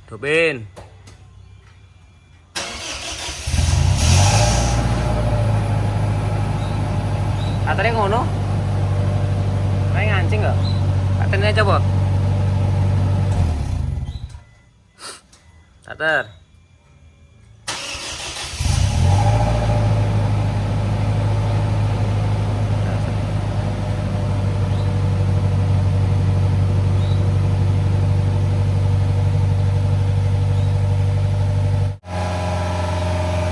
Dopin. Katanya ngono. Kayak ngancing nggak? Katanya coba. Kater.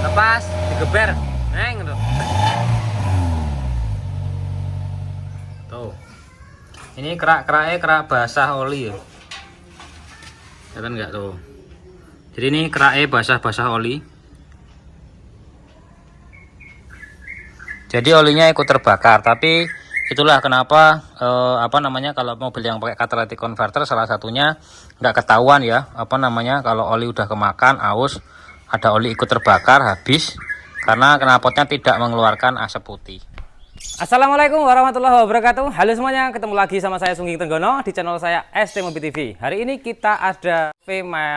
Lepas, digeber. Neng tuh. Tuh. Ini kerak-keraknya kerak basah oli ya. Kan enggak tuh. Jadi ini keraknya basah-basah oli. Jadi olinya ikut terbakar, tapi itulah kenapa kalau mobil yang pakai catalytic converter salah satunya nggak ketahuan ya, kalau oli udah kemakan, aus, ada oli ikut terbakar habis karena knalpotnya tidak mengeluarkan asap putih. Assalamualaikum warahmatullahi wabarakatuh. Halo semuanya, ketemu lagi sama saya Sungging Tenggono di channel saya ST Mobil TV. Hari ini kita ada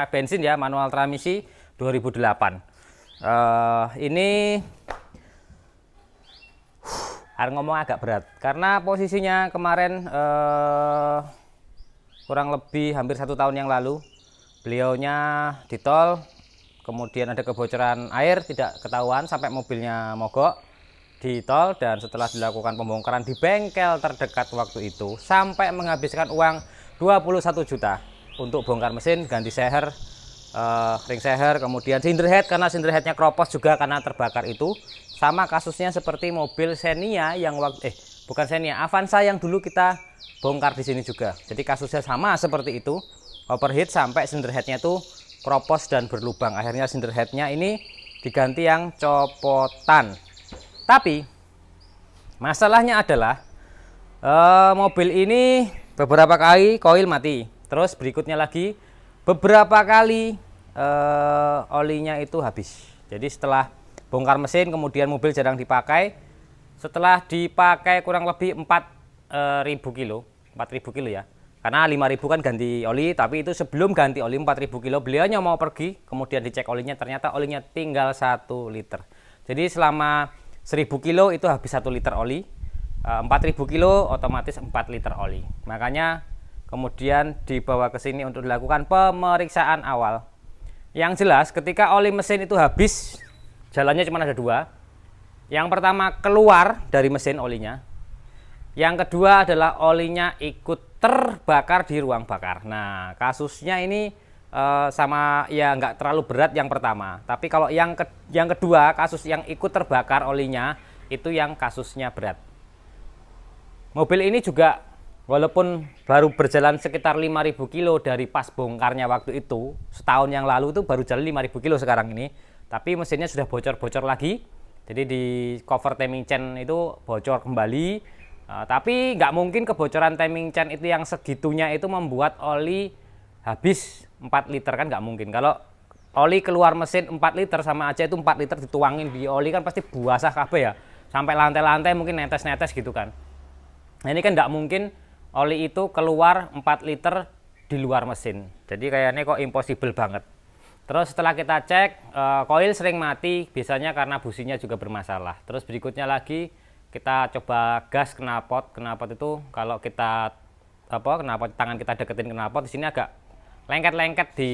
bensin ya, manual transmisi 2008. Ini ngomong agak berat karena posisinya kemarin kurang lebih hampir 1 tahun yang lalu beliaunya di tol, kemudian ada kebocoran air tidak ketahuan sampai mobilnya mogok di tol, dan setelah dilakukan pembongkaran di bengkel terdekat waktu itu sampai menghabiskan uang 21 juta untuk bongkar mesin, ganti seher, ring seher, kemudian cylinder head karena cylinder headnya kropos juga karena terbakar itu. Sama kasusnya seperti mobil Xenia yang bukan Xenia, Avanza yang dulu kita bongkar di sini juga. Jadi kasusnya sama seperti itu, overheat sampai cylinder headnya itu kropos dan berlubang. Akhirnya cylinder headnya ini diganti yang copotan. Tapi masalahnya adalah mobil ini beberapa kali koil mati. Terus berikutnya lagi beberapa kali olinya itu habis. Jadi setelah bongkar mesin kemudian mobil jarang dipakai. Setelah dipakai kurang lebih 4.000 kilo ya. Karena 5.000 kan ganti oli, tapi itu sebelum ganti oli 4.000 kilo beliaunya mau pergi, kemudian dicek olinya, ternyata olinya tinggal 1 liter. Jadi selama 1.000 kilo itu habis 1 liter oli. 4.000 kilo otomatis 4 liter oli. Makanya kemudian dibawa ke sini untuk dilakukan pemeriksaan awal. Yang jelas ketika oli mesin itu habis, jalannya cuma ada 2. Yang pertama keluar dari mesin olinya. Yang kedua adalah olinya ikut terbakar di ruang bakar. Nah, kasusnya ini sama ya, nggak terlalu berat yang pertama. Tapi kalau yang kedua, kasus yang ikut terbakar olinya, itu yang kasusnya berat. Mobil ini juga walaupun baru berjalan sekitar 5.000 kilo dari pas bongkarnya waktu itu, setahun yang lalu itu baru jalan 5.000 kilo sekarang ini. Tapi mesinnya sudah bocor-bocor lagi. Jadi di cover timing chain itu bocor kembali. Tapi nggak mungkin kebocoran timing chain itu yang segitunya itu membuat oli habis 4 liter, kan nggak mungkin. Kalau oli keluar mesin 4 liter sama aja itu 4 liter dituangin di oli kan pasti buasah kabeh ya. Sampai lantai-lantai mungkin netes-netes gitu kan. Nah, ini kan nggak mungkin oli itu keluar 4 liter di luar mesin. Jadi kayaknya kok impossible banget. Terus setelah kita cek, koil sering mati, biasanya karena businya juga bermasalah. Terus berikutnya lagi kita coba gas knalpot. Knalpot itu kalau kita knalpot tangan kita deketin knalpot, di sini agak lengket-lengket di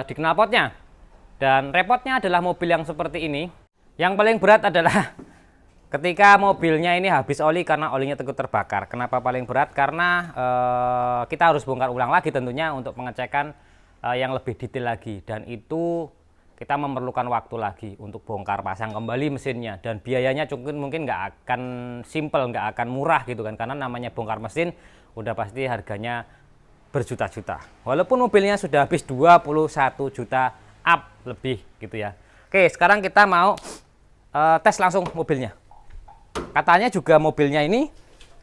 di knalpotnya. Dan repotnya adalah mobil yang seperti ini. Yang paling berat adalah ketika mobilnya ini habis oli karena olinya ikut terbakar. Kenapa paling berat? Karena kita harus bongkar ulang lagi tentunya untuk pengecekan yang lebih detail lagi. Dan itu kita memerlukan waktu lagi untuk bongkar pasang kembali mesinnya. Dan biayanya mungkin nggak akan simple, nggak akan murah gitu kan. Karena namanya bongkar mesin udah pasti harganya berjuta-juta. Walaupun mobilnya sudah habis 21 juta up lebih gitu ya. Oke, sekarang kita mau tes langsung mobilnya. Katanya juga mobilnya ini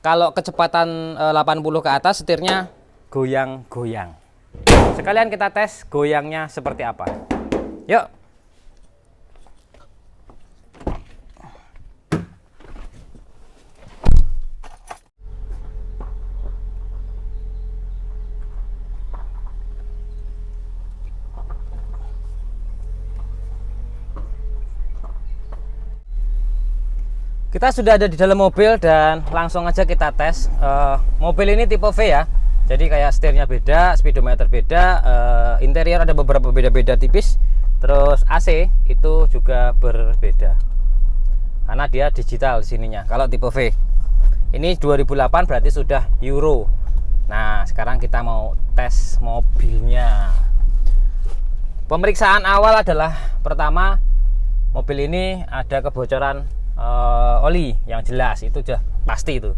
kalau kecepatan 80 ke atas setirnya goyang-goyang. Sekalian kita tes goyangnya seperti apa. Yuk. Kita sudah ada di dalam mobil dan langsung aja kita tes. Mobil ini tipe V ya, jadi kayak setirnya beda, speedometer beda, interior ada beberapa beda-beda tipis, terus AC itu juga berbeda karena dia digital di sininya. Kalau tipe V ini 2008 berarti sudah Euro. Nah sekarang kita mau tes mobilnya. Pemeriksaan awal adalah pertama, mobil ini ada kebocoran oli yang jelas, itu sudah pasti itu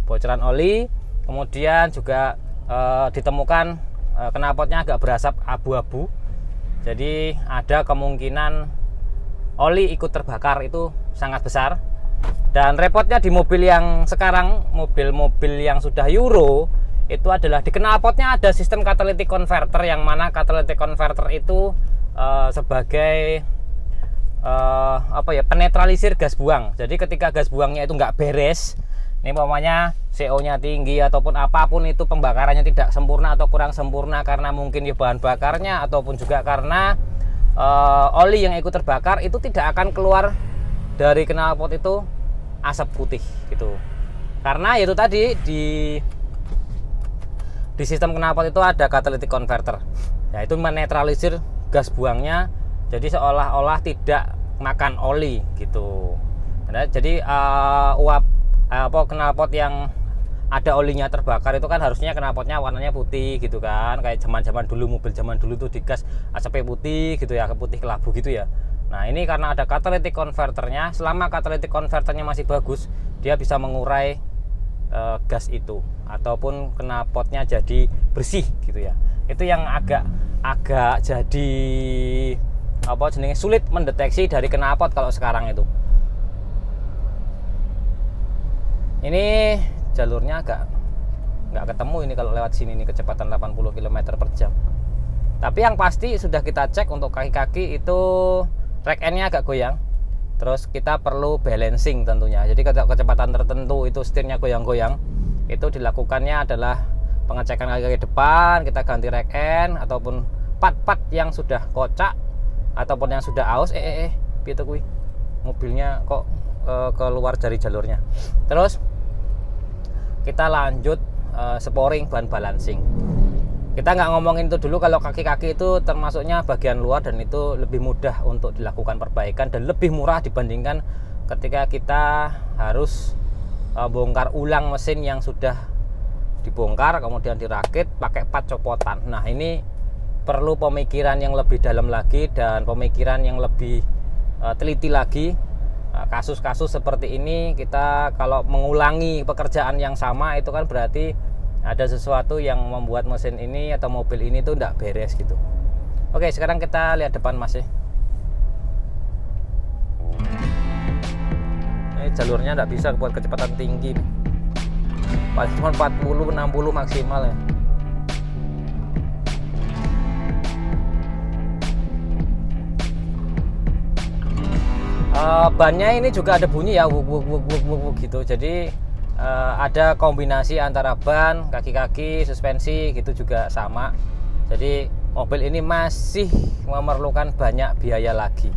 bocoran oli. Kemudian juga ditemukan knalpotnya agak berasap abu-abu, jadi ada kemungkinan oli ikut terbakar, itu sangat besar. Dan repotnya di mobil yang sekarang, mobil-mobil yang sudah Euro, itu adalah di knalpotnya ada sistem catalytic converter, yang mana catalytic converter itu sebagai penetralisir gas buang. Jadi ketika gas buangnya itu nggak beres, ini umpamanya CO-nya tinggi ataupun apapun itu, pembakarannya tidak sempurna atau kurang sempurna karena mungkin ya bahan bakarnya ataupun juga karena oli yang ikut terbakar, itu tidak akan keluar dari knalpot itu asap putih gitu. Karena itu tadi di sistem knalpot itu ada catalytic converter, yaitu menetralisir gas buangnya, jadi seolah-olah tidak makan oli gitu. Jadi knalpot yang ada olinya terbakar itu kan harusnya knalpotnya warnanya putih gitu kan, kayak zaman dulu, mobil zaman dulu tuh digas asapnya putih gitu ya, putih kelabu gitu ya. Nah ini karena ada catalytic converternya, selama catalytic converternya masih bagus, dia bisa mengurai gas itu ataupun knalpotnya jadi bersih gitu ya. Itu yang agak jadi sulit mendeteksi dari knalpot kalau sekarang itu. Ini jalurnya agak nggak ketemu ini kalau lewat sini, ini kecepatan 80 km/jam. Tapi yang pasti sudah kita cek untuk kaki-kaki itu track end-nya agak goyang. Terus kita perlu balancing tentunya. Jadi kecepatan tertentu itu setirnya goyang-goyang, itu dilakukannya adalah pengecekan kaki depan, kita ganti rack end ataupun part-part yang sudah kocak ataupun yang sudah aus. Piye kuwi? Mobilnya kok keluar dari jalurnya. Terus kita lanjut sporing ban balancing. Kita nggak ngomongin itu dulu, kalau kaki-kaki itu termasuknya bagian luar dan itu lebih mudah untuk dilakukan perbaikan dan lebih murah dibandingkan ketika kita harus bongkar ulang mesin yang sudah dibongkar kemudian dirakit pakai part copotan. Nah ini perlu pemikiran yang lebih dalam lagi dan pemikiran yang lebih teliti lagi. Kasus-kasus seperti ini, kita kalau mengulangi pekerjaan yang sama itu kan berarti ada sesuatu yang membuat mesin ini atau mobil ini tuh tidak beres gitu. Oke, sekarang kita lihat depan Mas ya. Ini jalurnya tidak bisa buat kecepatan tinggi, paling cuma 40-60 maksimal ya. Bannya ini juga ada bunyi ya, wuk gitu. Jadi ada kombinasi antara ban, kaki-kaki, suspensi gitu juga sama. Jadi mobil ini masih memerlukan banyak biaya lagi.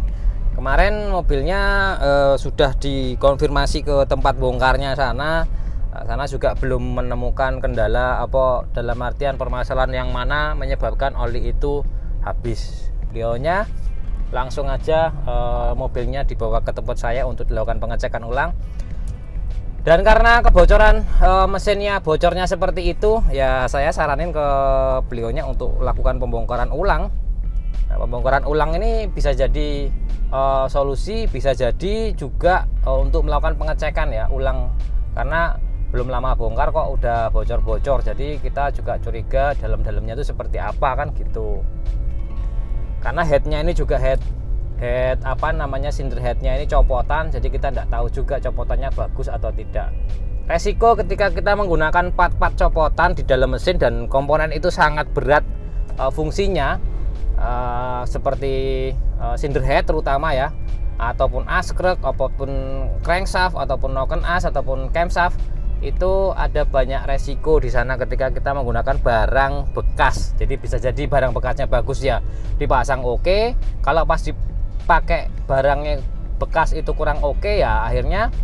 Kemarin mobilnya sudah dikonfirmasi ke tempat bongkarnya sana juga belum menemukan kendala apa, dalam artian permasalahan yang mana menyebabkan oli itu habis. Beliaunya langsung aja mobilnya dibawa ke tempat saya untuk dilakukan pengecekan ulang. Dan karena kebocoran mesinnya bocornya seperti itu, ya saya saranin ke beliaunya untuk lakukan pembongkaran ulang. Nah, pembongkaran ulang ini bisa jadi solusi, bisa jadi juga untuk melakukan pengecekan ya ulang, karena belum lama bongkar kok udah bocor-bocor. Jadi kita juga curiga dalam-dalamnya itu seperti apa kan gitu. Karena headnya ini juga head cylinder headnya ini copotan, jadi kita tidak tahu juga copotannya bagus atau tidak. Resiko ketika kita menggunakan part-part copotan di dalam mesin dan komponen itu sangat berat fungsinya, seperti cylinder head terutama ya, ataupun askrek, ataupun crankshaft, ataupun noken as, ataupun camshaft, itu ada banyak resiko di sana ketika kita menggunakan barang bekas. Jadi bisa jadi barang bekasnya bagus ya dipasang oke, kalau pas dipakai barangnya bekas itu kurang oke, ya akhirnya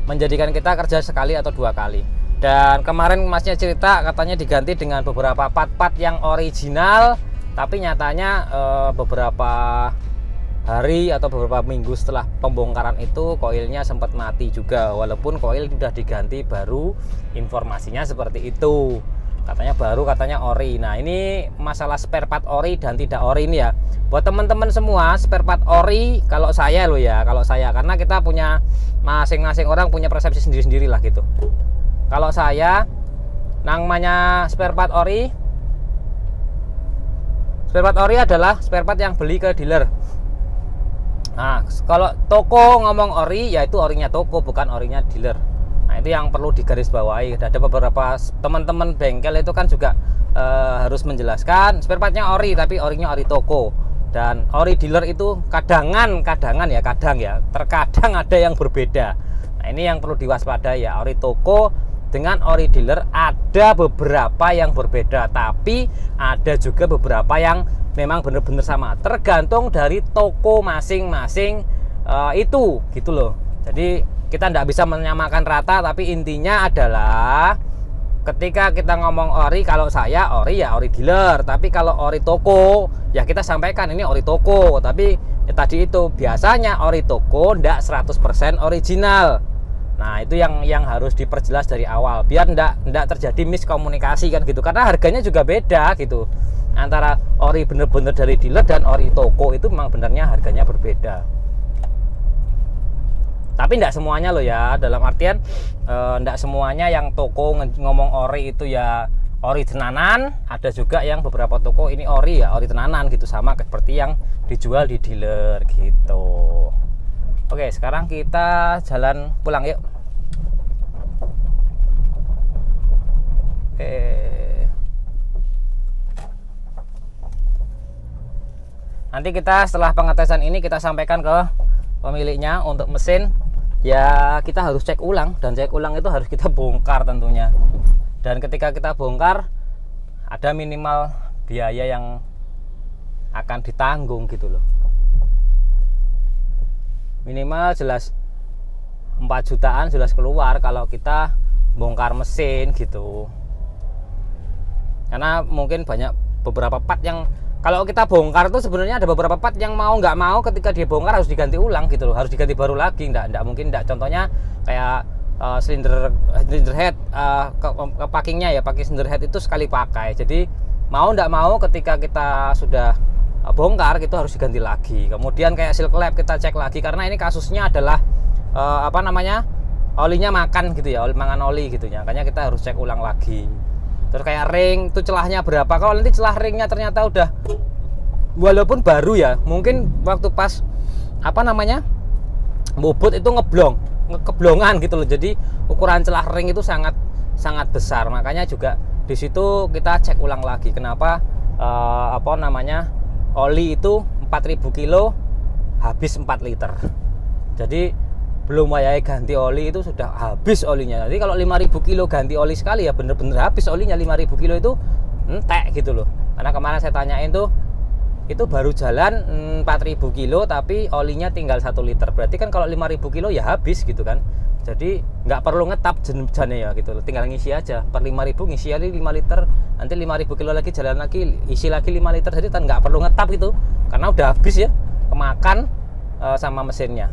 menjadikan kita kerja sekali atau 2 kali. Dan kemarin masnya cerita katanya diganti dengan beberapa part-part yang original, tapi nyatanya beberapa hari atau beberapa minggu setelah pembongkaran itu koilnya sempat mati juga, walaupun koil sudah diganti baru, informasinya seperti itu. Katanya baru, katanya ori. Nah, ini masalah spare part ori dan tidak ori ini ya. Buat teman-teman semua, spare part ori kalau saya loh ya, kalau saya, karena kita punya masing-masing orang punya persepsi sendiri-sendiri lah gitu. Kalau saya namanya spare part ori adalah spare part yang beli ke dealer. Nah, kalau toko ngomong ori, yaitu orinya toko, bukan orinya dealer. Nah, itu yang perlu digarisbawahi. Ada beberapa teman-teman bengkel itu kan juga harus menjelaskan spare partnya ori, tapi orinya ori toko. Dan ori dealer itu kadang ya, terkadang ada yang berbeda. Nah, ini yang perlu diwaspadai ya. Ori toko dengan ori dealer ada beberapa yang berbeda, tapi ada juga beberapa yang memang benar-benar sama. Tergantung dari toko masing-masing itu, gitu loh. Jadi kita tidak bisa menyamakan rata, tapi intinya adalah ketika kita ngomong ori, kalau saya ori ya ori dealer, tapi kalau ori toko ya kita sampaikan ini ori toko. Tapi ya tadi itu biasanya ori toko tidak 100% original. Nah, itu yang harus diperjelas dari awal biar tidak terjadi miskomunikasi kan gitu, karena harganya juga beda gitu. Antara ori bener-bener dari dealer dan ori toko itu memang benarnya harganya berbeda. Tapi tidak semuanya loh ya, dalam artian tidak semuanya yang toko ngomong ori itu ya ori tenanan. Ada juga yang beberapa toko ini ori ya ori tenanan gitu, sama seperti yang dijual di dealer gitu. Oke, sekarang kita jalan pulang yuk. Oke. Nanti kita setelah pengetesan ini kita sampaikan ke pemiliknya untuk mesin. Ya kita harus cek ulang, dan cek ulang itu harus kita bongkar tentunya. Dan ketika kita bongkar ada minimal biaya yang akan ditanggung gitu loh. Minimal jelas 4 jutaan jelas keluar kalau kita bongkar mesin gitu. Karena mungkin banyak beberapa part yang kalau kita bongkar tuh sebenarnya ada beberapa part yang mau nggak mau ketika dia bongkar harus diganti ulang gitu loh, harus diganti baru lagi. Nggak mungkin, contohnya kayak silinder head, ke packingnya ya, pakai silinder head itu sekali pakai. Jadi mau nggak mau ketika kita sudah bongkar itu harus diganti lagi. Kemudian kayak silk lap kita cek lagi, karena ini kasusnya adalah olinya makan gitu ya, makan oli gitu ya, makanya kita harus cek ulang lagi. Terus kayak ring itu celahnya berapa, kalau nanti celah ringnya ternyata udah walaupun baru ya, mungkin waktu pas bobot itu keblongan gitu loh, jadi ukuran celah ring itu sangat besar. Makanya juga di situ kita cek ulang lagi kenapa oli itu 4000 kilo habis 4 liter. Jadi belum wayai ganti oli itu sudah habis olinya. Jadi kalau 5000 kilo ganti oli sekali ya bener-bener habis olinya. 5000 kilo itu entek gitu loh. Karena kemarin saya tanyain tuh, itu baru jalan 4000 kilo tapi olinya tinggal 1 liter. Berarti kan kalau 5000 kilo ya habis gitu kan. Jadi nggak perlu ngetap jenjane ya gitu loh. Tinggal ngisi aja. Per 5000 ngisi aja 5 liter. Nanti 5000 kilo lagi jalan lagi isi lagi 5 liter. Jadi kan nggak perlu ngetap gitu. Karena udah habis ya, kemakan sama mesinnya.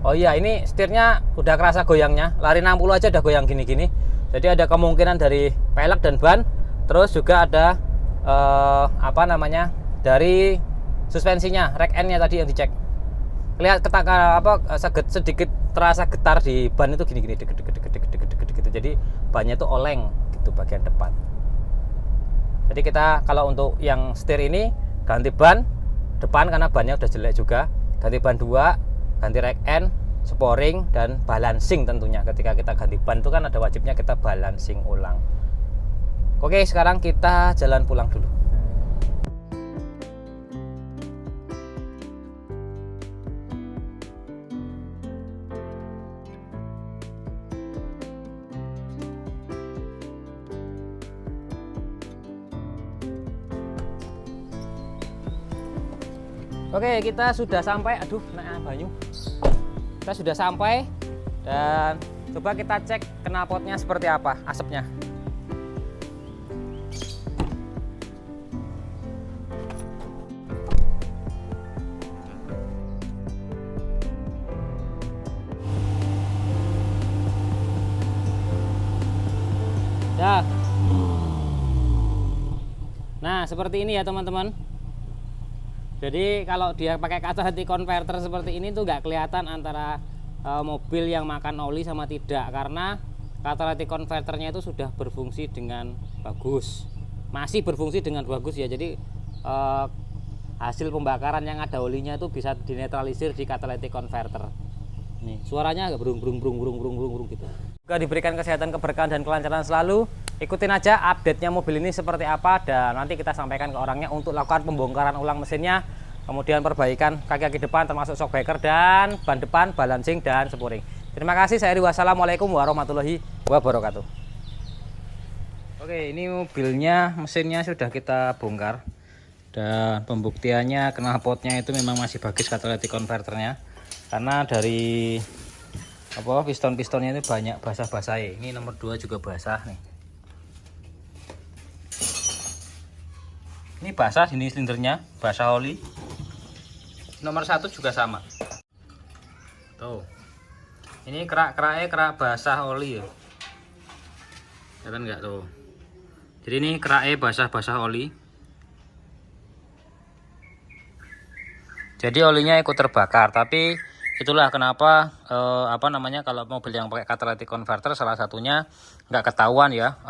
Oh iya, ini setirnya udah kerasa goyangnya. Lari 60 aja udah goyang gini-gini. Jadi ada kemungkinan dari pelek dan ban. Terus juga ada dari suspensinya, rack end-nya tadi yang dicek. Lihat sedikit terasa getar di ban itu gini-gini gitu. Jadi bannya itu oleng gitu bagian depan. Jadi kita kalau untuk yang setir ini ganti ban depan karena bannya udah jelek juga. Ganti ban 2, ganti rack end, sporing, dan balancing tentunya. Ketika kita ganti ban itu kan ada wajibnya kita balancing ulang. Oke, sekarang kita jalan pulang dulu. Oke, kita sudah sampai. Aduh, naik banyu. kita sudah sampai dan coba kita cek knalpotnya seperti apa asapnya. Ya. Nah, seperti ini ya teman-teman. Jadi kalau dia pakai catalytic converter seperti ini tuh nggak kelihatan antara mobil yang makan oli sama tidak, karena catalytic converternya itu sudah berfungsi dengan bagus, masih berfungsi dengan bagus ya. Jadi hasil pembakaran yang ada olinya itu bisa dinetralisir di catalytic converter. Nih suaranya agak brung gitu. Juga diberikan kesehatan, keberkahan dan kelancaran selalu. Ikutin aja update-nya mobil ini seperti apa, dan nanti kita sampaikan ke orangnya untuk lakukan pembongkaran ulang mesinnya, kemudian perbaikan kaki-kaki depan termasuk shockbreaker dan ban depan, balancing dan sporing. Terima kasih, saya Eri. Wassalamualaikum warahmatullahi wabarakatuh. Oke, ini mobilnya, mesinnya sudah kita bongkar dan pembuktiannya knalpotnya itu memang masih bagus catalytic converternya, karena dari piston-pistonnya itu banyak basah-basah. Ini nomor 2 juga basah nih. Ini basah, ini silindernya basah oli. Nomor 1 juga sama. Tuh. Ini kerak-keraknya kerak basah oli ya. Kelihatan nggak tuh? Jadi ini keraknya basah-basah oli. Jadi olinya ikut terbakar, tapi itulah kenapa kalau mobil yang pakai catalytic converter salah satunya nggak ketahuan ya,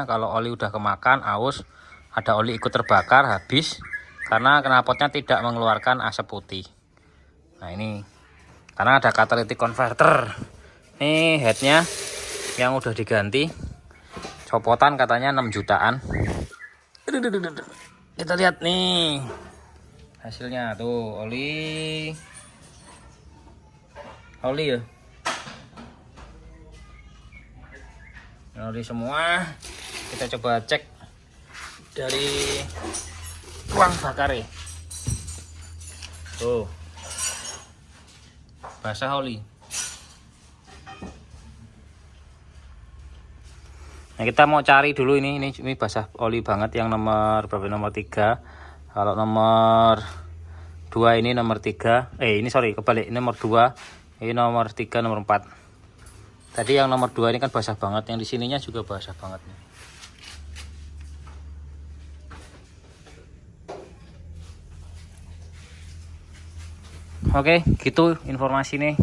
kalau oli udah kemakan aus, ada oli ikut terbakar habis karena knalpotnya tidak mengeluarkan asap putih. Nah ini karena ada catalytic converter. Ini headnya yang udah diganti, copotan katanya 6 jutaan. Kita lihat nih hasilnya tuh, oli ya, oli semua. Kita coba cek dari ruang bakar ya. Tuh basah oli. Nah kita mau cari dulu ini basah oli banget yang nomor berapa, nomor 3. Kalau nomor 2 ini nomor 3, ini kebalik, ini nomor 2, ini nomor 3, nomor 4. Tadi yang nomor 2 ini kan basah banget, yang di sininya juga basah banget nih. Oke, gitu informasi nih.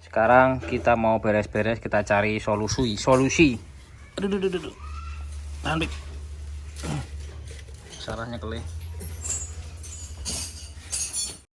Sekarang kita mau beres-beres, kita cari solusi. Aduh. Sarahnya kelih.